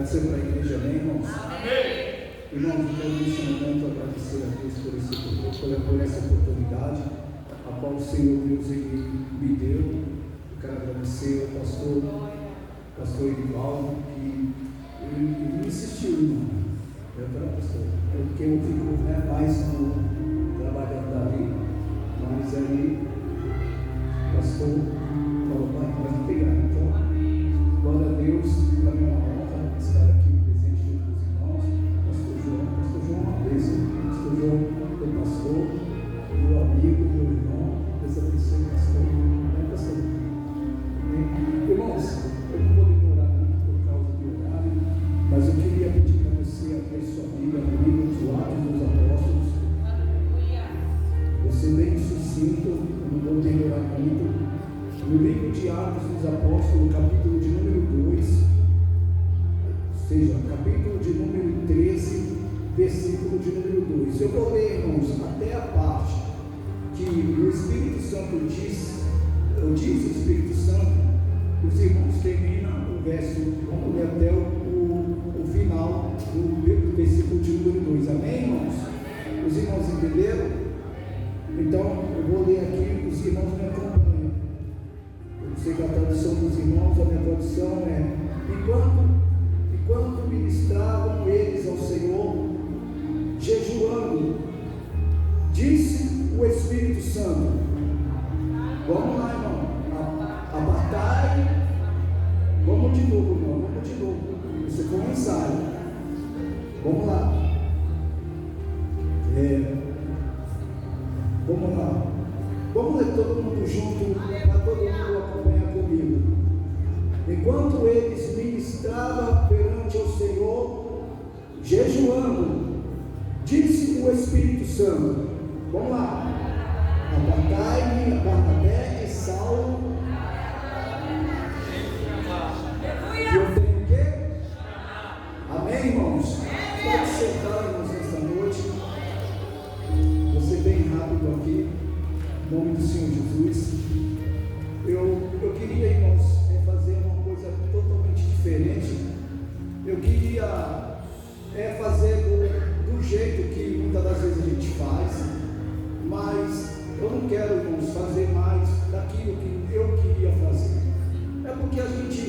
Pode ser para a igreja, amém, irmãos? Amém. Irmãos, eu quero neste momento agradecer a Deus por essa oportunidade, a qual o Senhor Deus ele me deu. Eu quero agradecer ao pastor Edivaldo, que ele insistiu, irmão. Porque eu fico mais no trabalhando ali, mas aí o pastor falou, pode pegar. Então, glória a Deus, para mim é uma honra estar aqui presente dos irmãos. Pastor João é uma bênção. Pastor João é meu pastor, meu amigo, meu irmão. Deus abençoe, pastor. Pastor. Irmãos, eu não vou demorar muito por causa do horário, mas eu queria pedir para você abrir sua Bíblia no livro de Atos dos Apóstolos. Você bem sucinto, eu não vou demorar muito. No livro de Atos dos Apóstolos, capítulo de número 2, ou seja, capítulo de número 13, versículo de número 2. Eu vou ler, irmãos, até a parte que o Espírito Santo diz o Espírito Santo, os irmãos terminam o verso, vamos ler até o final do versículo de número 2. Amém, irmãos? Os irmãos entenderam? Então, eu vou ler aqui, os irmãos me acompanham. Eu sei que a tradução dos irmãos, a minha tradução é: enquanto ministravam eles ao Senhor, jejuando, disse o Espírito Santo. Vamos lá, irmão. Apartai. Vamos de novo, irmão. Vamos de novo. Isso foi um ensaio. Vamos lá. Vamos lá. Vamos ler todo mundo junto, para todo mundo acompanhar comigo. Enquanto eles ministravam perante o Senhor, jejuando, disse o Espírito Santo. Vamos lá. Apartai-me, Barnabé e Saulo. E eu tenho o quê? Amém, irmãos? Pode sentar, irmãos, nesta noite. Vou ser bem rápido aqui. Em nome do Senhor Jesus. Eu queria, irmãos, fazer uma coisa totalmente diferente. Eu queria fazer do jeito que muitas das vezes a gente faz, mas eu não quero, irmãos, fazer mais daquilo que eu queria fazer. É porque a gente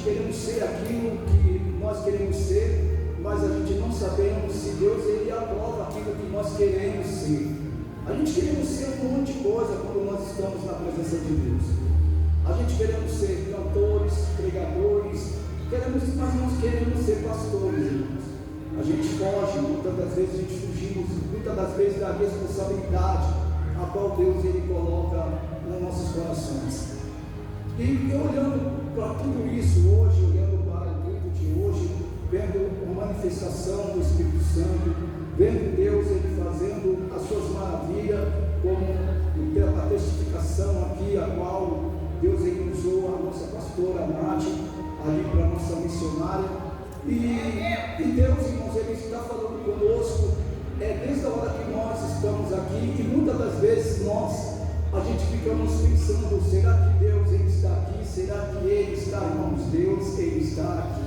queremos ser aquilo que nós queremos ser, mas a gente não sabemos se Deus ele aprova aquilo que nós queremos ser. A gente queremos ser um monte de coisa quando nós estamos na presença de Deus. A gente queremos ser cantores, pregadores, mas nós queremos ser pastores, irmãos. A gente foge, muitas das vezes a gente fugimos, muitas das vezes da responsabilidade a qual Deus ele coloca nos nossos corações. E olhando para tudo isso hoje, olhando para o culto de hoje, vendo a manifestação do Espírito Santo, vendo Deus ele fazendo as suas maravilhas, como a testificação aqui, a qual Deus ele usou a nossa pastora Nath, ali para a nossa missionária, e Deus, irmãos, ele está falando conosco, desde a hora que nós estamos aqui, e muitas das vezes a gente ficamos pensando, será que Deus ele está aqui? Será que Ele está, irmãos? Deus ele está aqui.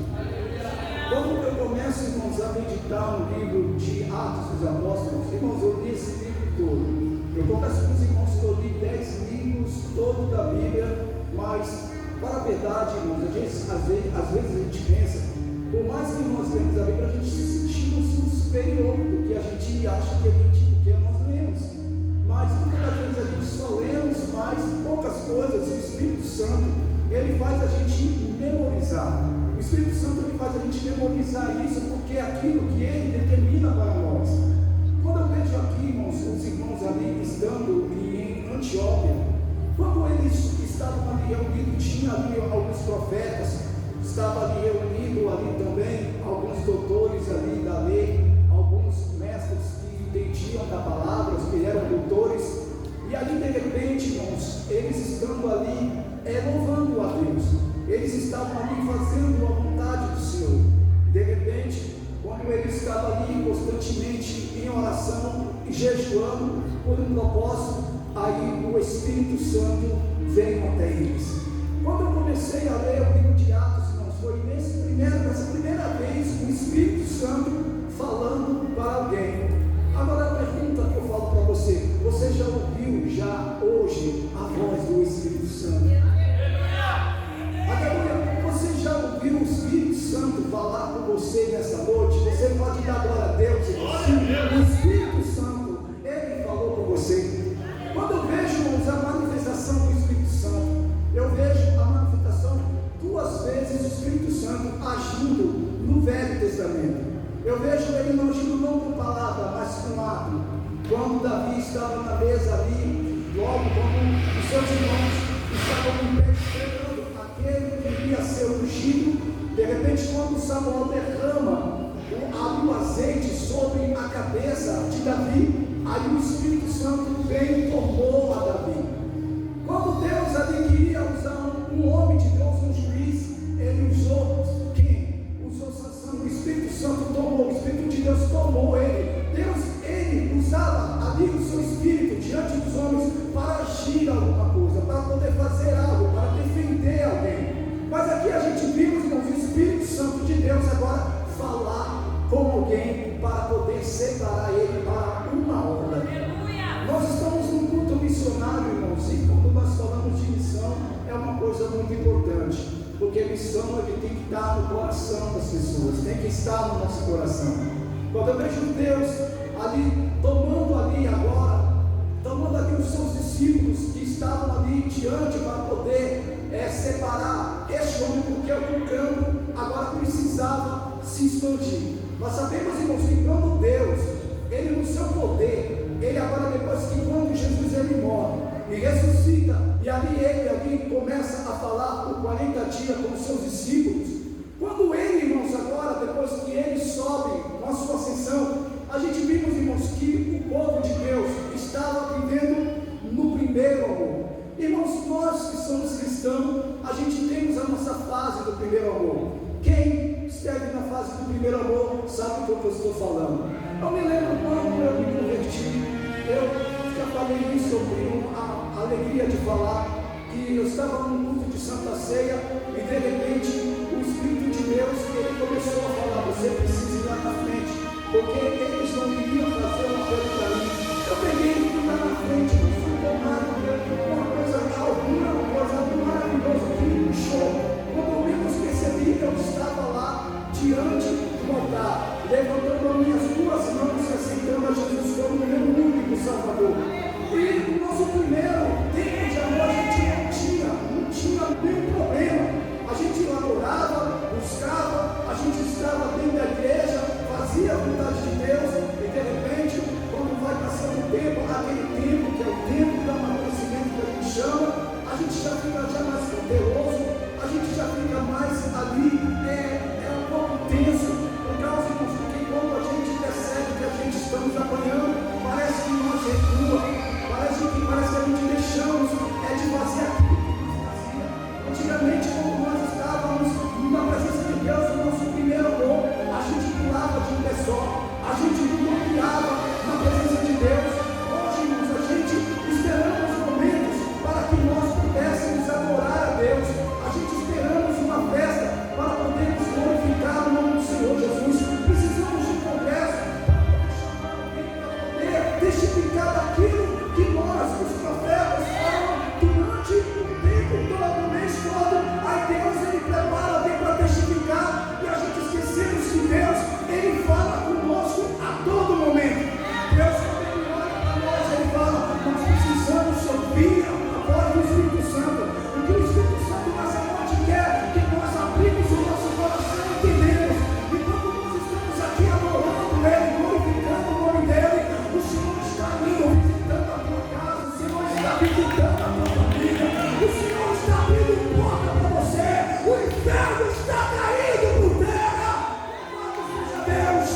Quando eu começo, irmãos, a meditar no livro de Atos dos Apóstolos, irmãos, eu li esse livro todo. Eu confesso com os irmãos que eu li 10 livros todos da Bíblia, mas, para a verdade, irmãos, às vezes a gente pensa, por mais que nós lemos a Bíblia, a gente se sentimos superior do que a gente acha que nós lemos. Mas muitas vezes a gente só lemos mais poucas coisas, e o Espírito Santo ele faz a gente memorizar. O Espírito Santo ele faz a gente memorizar isso, porque é aquilo que ele determina para nós. Quando eu vejo aqui, irmãos, os irmãos ali estando em Antioquia, quando eles estavam ali reunidos, tinha ali alguns profetas, estava ali reunido ali também alguns doutores ali da lei, alguns mestres que entendiam da palavra, que eram doutores, e ali de repente, irmãos, eles estando ali louvando a Deus, eles estavam ali fazendo a vontade do Senhor. De repente, quando eles estavam ali constantemente em oração e jejuando por um propósito, aí o Espírito Santo veio até eles. Quando eu comecei a ler o livro de Atos, irmãos, foi nessa primeira ouviu já hoje a voz do Espírito Santo? Aleluia! Você já ouviu o Espírito Santo falar com você nessa noite? Você pode dar glória a Deus. Sim, o Espírito Santo, Ele falou com você. Quando eu vejo, irmãos, a manifestação do Espírito Santo, eu vejo a manifestação 2 vezes o Espírito Santo agindo no Velho Testamento. Eu vejo Ele não agindo não com palavra, mas com ato. Quando Davi estava na mesa ali, logo quando os seus irmãos estavam em pé esperando aquele que iria ser ungido, de repente quando Samuel derrama o azeite sobre a cabeça de Davi, aí o Espírito Santo veio e tomou a Davi. Quando Deus ali queria usar um homem de Deus, um juiz, Ele usou quem? Usou Sansão. O Espírito Santo tomou, o Espírito de Deus tomou ele. Deus, Ele usava ali o seu Espírito diante dos homens para agir alguma coisa, para poder fazer algo, para defender alguém. Mas aqui a gente viu, irmãos, o Espírito Santo de Deus agora falar com alguém para poder separar ele para uma obra. Nós estamos num culto missionário, irmãos, e quando nós falamos de missão, é uma coisa muito importante, porque missão ele tem que estar no coração das pessoas, tem que estar no nosso coração. Quando eu vejo Deus ali, tomando ali os seus discípulos que estavam ali diante para poder separar este homem, porque o campo agora precisava se expandir. Nós sabemos, irmãos, que quando Deus, Ele no seu poder, Ele agora depois que quando Jesus ele morre e ressuscita, e ali começa a falar por 40 dias com os seus discípulos, quando Ele, irmãos, agora depois que Ele sobe com a sua ascensão, a gente vimos, irmãos, que o povo de Deus estava vivendo no primeiro amor. Irmãos, nós que somos cristãos, a gente temos a nossa fase do primeiro amor. Quem esteve na fase do primeiro amor sabe do que eu estou falando. Eu me lembro quando eu me converti, eu já falei isso, eu tenho a alegria de falar que eu estava num culto de Santa Ceia e de repente o Espírito de Deus, ele começou a falar: você precisa ir lá na frente, porque eles não iriam fazer uma coisa para mim. Eu peguei e fui lá na frente, não fui tomado, uma coisa alguma, uma coisa maravilhosa, que show. Quando eu menos percebi, eu estava lá diante do altar, levantando as minhas 2 mãos e aceitando a Jesus como meu único Salvador. E no nosso primeiro tempo de amor, a gente não tinha nenhum problema. A gente adorava, buscava, a gente estava dentro da igreja, fazia a vontade de Deus, e de repente, quando vai passando o tempo, aquele tempo que é o tempo do amadurecimento que a gente chama, a gente já fica mais poderoso, a gente já fica mais ali, um pouco tenso, por causa de que quando a gente percebe que a gente estamos apanhando, parece que nós recua, parece que a gente deixamos de fazer aquilo que nos fazia. Antigamente, quando nós estávamos na presença de Deus, no nosso primeiro amor, a gente pulava de um pé só, a gente confiava na presença de Deus. Hoje, irmãos, a gente esperamos momentos para que nós pudéssemos adorar a Deus. A gente esperamos uma festa para podermos glorificar o nome do Senhor Jesus. Precisamos de um congresso para poder testificar daquilo que nós, os profetas, falam durante o tempo todo, o mês todo. Aí Deus, Ele prepara alguém para testificar, e a gente esquecemos que Deus, Ele fala conosco a todo momento. Deus, quando Ele olha para nós, Ele fala: nós precisamos ouvir a voz do Espírito Santo. O que o Espírito Santo nessa noite quer que nós abrimos o nosso coração e entendemos. E quando nós estamos aqui adorando Ele, glorificando o nome dEle, o Senhor está indo visitando a tua casa, o Senhor está visitando a tua família, o Senhor está abrindo porta para você, o inferno está caindo por terra. Louvado seja Deus.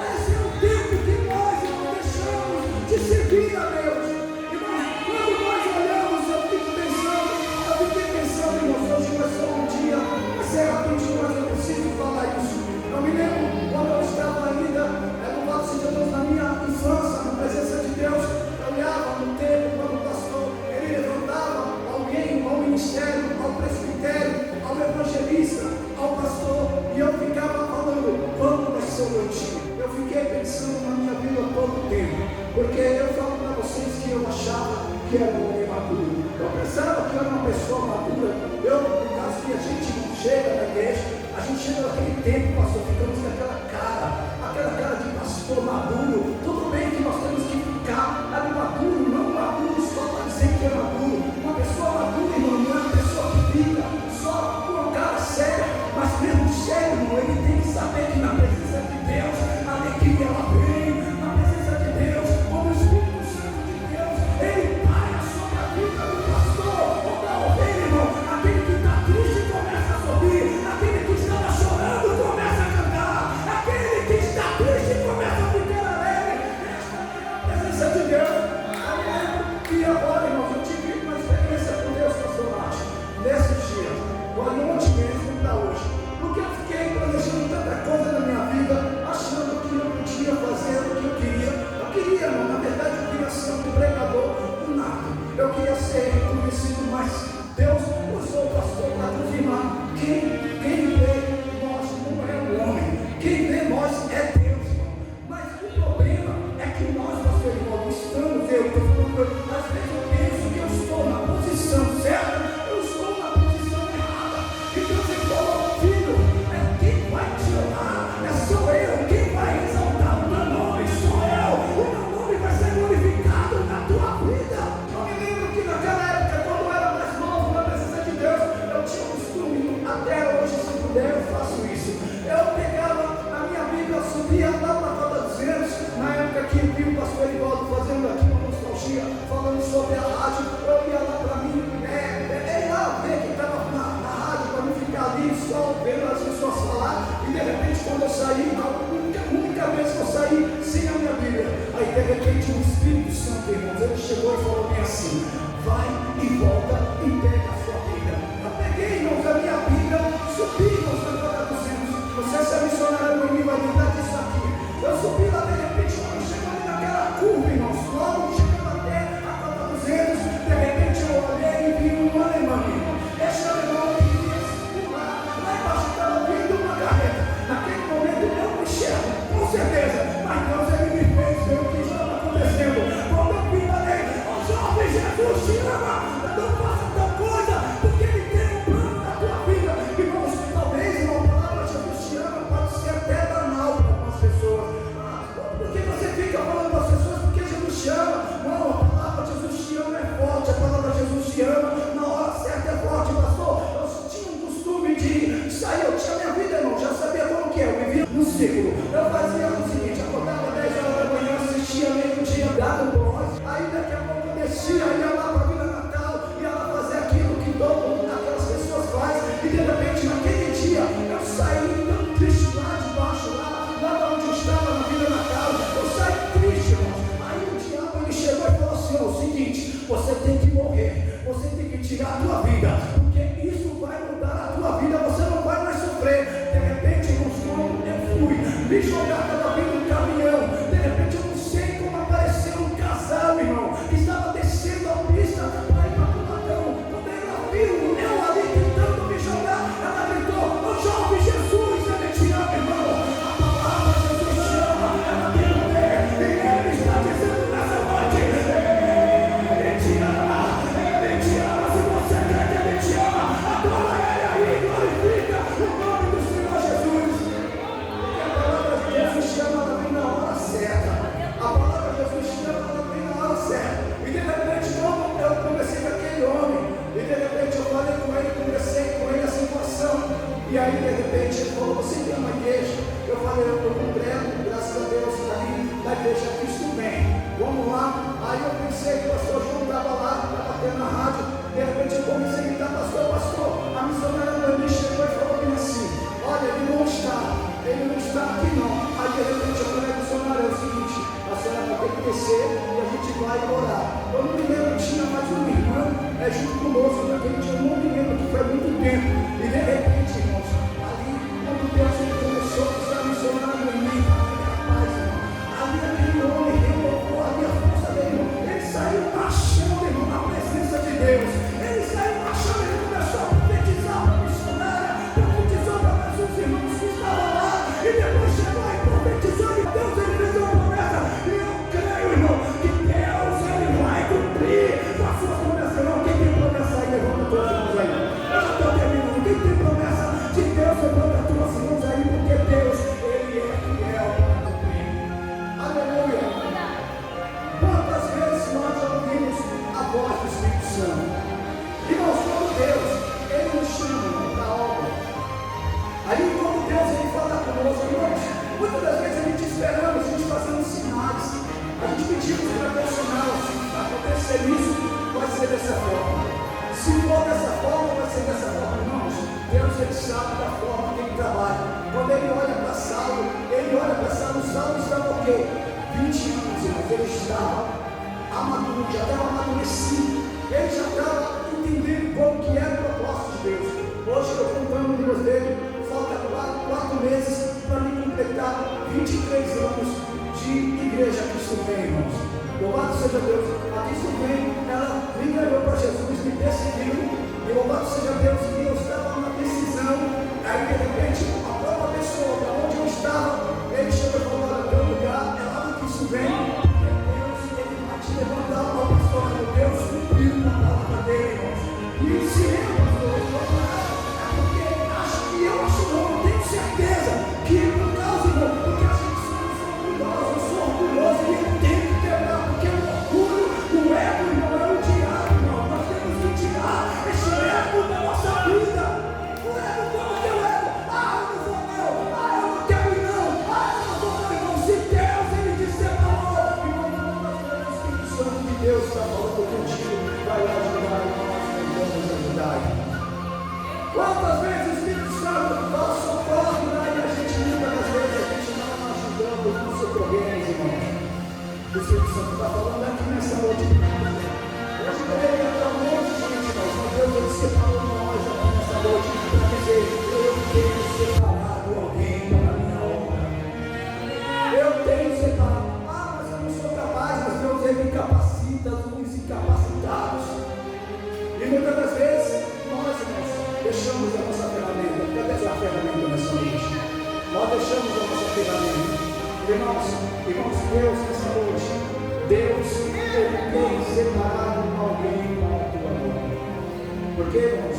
Esse é o tempo que nós não deixamos de servir a Deus. E quando nós olhamos, eu fiquei pensando, irmãos, hoje vai ser um dia, vai ser rapidinho, mas eu preciso falar isso. Eu me lembro quando eu estava ainda, louvado seja Deus, na minha infância, na presença de Deus, eu olhava no tempo, quando o pastor, ele levantava alguém ao ministério, ao presbitério, ao evangelista, ao pastor, e eu ficava falando: quando vai ser o meu dia? Eu fiquei pensando na minha vida todo o tempo, porque eu falo para vocês que eu achava que era um homem maduro. Eu pensava que eu era uma pessoa madura. No caso que a gente chega na igreja, a gente chega naquele tempo, pastor, ficamos com aquela cara de pastor maduro. Tudo bem que nós temos que ficar ali maduro, não maduro só para dizer que é maduro. Uma pessoa madura, irmão, não é uma pessoa que fica só com uma cara séria, mas mesmo sério, irmão, ele tem que saber que na presença de Deus, a alegria ela vem, na presença de Deus, como o Espírito Santo de Deus, ele paira sobre a vida do pastor, ou da ovelha, irmão. Aquele que está triste começa a sorrir, aquele que estava chorando começa a cantar, aquele que está triste começa a ficar alegre. Esta é a presença de Deus. E agora, irmãos, eu tive uma experiência com Deus, pastor Márcio, nesses dias, ontem mesmo, como está hoje, porque eu fiquei planejando tanta coisa na minha vida, achando que eu podia fazer o que eu queria. Eu queria, irmão, na verdade, eu queria ser um pregador do nada. Eu queria ser reconhecido, mas Deus usou o pastor para confirmar quem vê nós não é o homem, quem vê nós é Deus, irmão. Mas o problema é que nós, pastor irmão, estamos, às vezes eu penso que eu estou na posição certa, eu estou na posição errada. E Deus falou, filho, quem vai te honrar sou eu, quem vai exaltar o meu nome sou eu, o meu nome vai ser glorificado na tua vida. Eu me lembro que naquela época, quando eu era mais novo, na presença de Deus, eu tinha um costume, até hoje, se puder, eu faço isso. Eu pegava a minha Bíblia, eu subia lá para a Rota 200, na época que eu vi o pastor Erivaldo fazendo aqui uma nostalgia, falando sobre a rádio, eu ia lá para mim, lá ver que estava na rádio, para não ficar ali só vendo as pessoas falar, e de repente quando eu saí, a única vez que eu saí sem a minha Bíblia, aí de repente o Espírito Santo, irmãos, ele chegou e falou bem assim, vai e volta e pega a sua Bíblia. Eu peguei, irmãos, a minha Bíblia, subi, irmãos, na Rota 200, não sei se a missionária em mim vai lembrar disso aqui, eu subi lá de repente, quando chegou ali naquela curva, irmãos, logo chegando até a Rota 200, de repente eu olhei e vi um alemão, esse alemão que ia circular, lá embaixo estava vindo uma carreta, naquele momento eu não enxergo, com certeza, mas Deus ele me fez ver o que estava acontecendo. Quando eu vi falei, jovem, Jesus te ama, não faça tal coisa, porque ele tem um plano na tua vida. Irmãos, talvez a palavra Jesus te ama pode ser até banal para algumas pessoas. Porque você fica falando para as pessoas porque Jesus te ama. Não, a palavra Jesus te ama é forte, a palavra Jesus te ama na hora certa é forte, pastor. Eu tinha um costume de sair, eu tinha minha vida, irmão, já sabia como que é, eu vivia no círculo. Eu fazia o seguinte, acordava 10 horas da manhã, assistia meio-dia, dado voz, aí daqui a pouco eu descia, ia lá para a Vila Natal, ia lá fazer aquilo que todo mundo daquelas pessoas faz, e de repente naquele dia eu saí tão triste lá de baixo, lá onde eu estava na Vila Natal, eu saí triste, irmão. Aí o diabo ele chegou e falou assim, o seguinte, você tem que morrer, você tem que tirar a tua vida, porque isso vai mudar a tua vida, você não vai mais sofrer. De repente, irmãos, quando eu fui me jogar pela vida do caminhão, de repente eu não sei como apareceu um casal, irmão, que estava descendo a pista para ir para o Cubatão. Quando ela viu eu ali tentando me jogar, ela gritou, ô jovem, Jesus, ele te ama, irmão. A palavra Jesus te ama, ela tem poder, e ele está dizendo nessa noite, ele te ama, se você crê que ele te ama, adora ele aí, glorifica o nome do Senhor Jesus. Porque a palavra de Jesus chama, ela vem na hora certa. A palavra de Jesus chama, ela vem na hora certa. E de repente, quando eu conversei com aquele homem, e de repente eu falei com ele, conversei com ele a situação, e aí de repente ele falou, você tem uma igreja? Eu falei, eu congrego, graças a Deus, ali na igreja Cristo Bem, vamos lá. Aí eu pensei que o pastor João estava lá, estava tendo na rádio, de repente eu comecei a gritar, pastor, a missionária Noemi chegou e falou bem assim, olha, ele não está aqui não. Aí de repente eu falei, missionária, é o seguinte, a senhora vai ter que descer e a gente vai orar. Eu não me lembro, tinha mais uma irmã junto conosco, naquele dia eu não me lembro, que foi muito tempo. E de repente, irmãos, ali, quando Deus ele começou a usar a missionária Noemi, rapaz, irmão, ali aquele homem renovou ali a força dele, irmão. Ele saiu marchando, irmão, na presença de Deus. Ele saiu marchando, ele começou a profetizar para a missionária, profetizou para os irmãos que estavam lá, e depois chegou aí profetizando, e Deus ele fez uma promessa, e eu creio, irmão, que Deus ele vai cumprir. já estava amadurecido, ele já estava entendendo qual que era o propósito de Deus. Hoje eu acompanho o Deus dele, falta 4 meses para me completar 23 anos de igreja Cristo Vem, irmãos. Louvado seja Deus, a Cristo Vem, ela me ganhou para Jesus, me perseguiu, e louvado seja Deus, que eu estava na decisão, aí de repente, a própria pessoa, para onde eu estava, ele chegou e falou: olha, teu lugar é lá no Cristo Vem, Deus, ele vai te levantar para o pastor, Deus cumpriu a palavra dele, irmãos. E o silêncio, pastor, é porque eu acho não, eu tenho certeza que por causa, irmão, porque a gente eu sou orgulhoso e eu tenho que quebrar, porque o orgulho, o ego, irmão, é o diabo, irmão. Nós temos que tirar esse ego da nossa vida. O ego, como que é o ego? Eu não vou não, eu não quero ir não, eu não vou não, irmão. Se Deus, ele te separou, irmão, o Espírito Santo de Deus está falando contigo, vai lá ajudar, nós vamos ajudar. Quantas vezes o Espírito Santo dá socorro, né? E a gente muitas das vezes a gente não está ajudando nos socorremos, irmãos. O Espírito Santo está falando aqui nessa noite. Hoje também está um monte de gente, irmãos, mas Deus ele separou nós aqui nessa noite para dizer: eu tenho separado alguém para a minha obra. Eu tenho separado. Mas eu não sou capaz, mas Deus ele capacita os incapacitados. E muitas das vezes nós, irmãos, deixamos a nossa ferramenta. Cadê essa ferramenta nessa noite? Nós deixamos a nossa ferramenta. Irmãos, Deus nessa noite, Deus ele tem separado alguém para a tua obra. Porque, irmãos,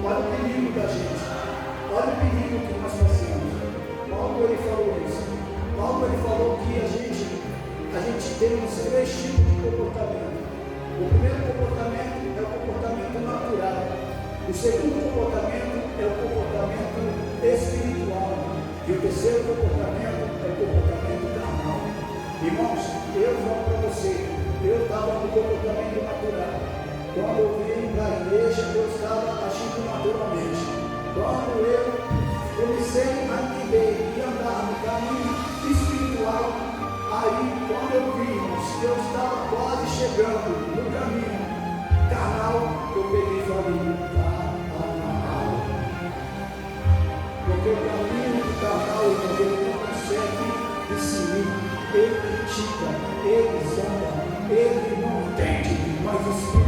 olha o perigo da gente, olha o perigo que nós passamos. Paulo ele falou isso. Paulo ele falou que a gente temos 3 tipos de comportamento. O primeiro comportamento é o comportamento natural. O segundo comportamento é o comportamento espiritual. E o terceiro comportamento é o comportamento carnal. Irmãos, eu falo para você, eu estava no comportamento natural. Quando eu vim para a igreja, eu estava agindo naturalmente. Quando eu comecei a entender e andar no caminho espiritual, aí quando eu vi, irmãos, que eu estava quase chegando no caminho carnal, eu peguei e falei: está amarrado. Porque o caminho do carnal, ele não consegue discernir, ele critica, ele zomba, ele não entende, mas o Espírito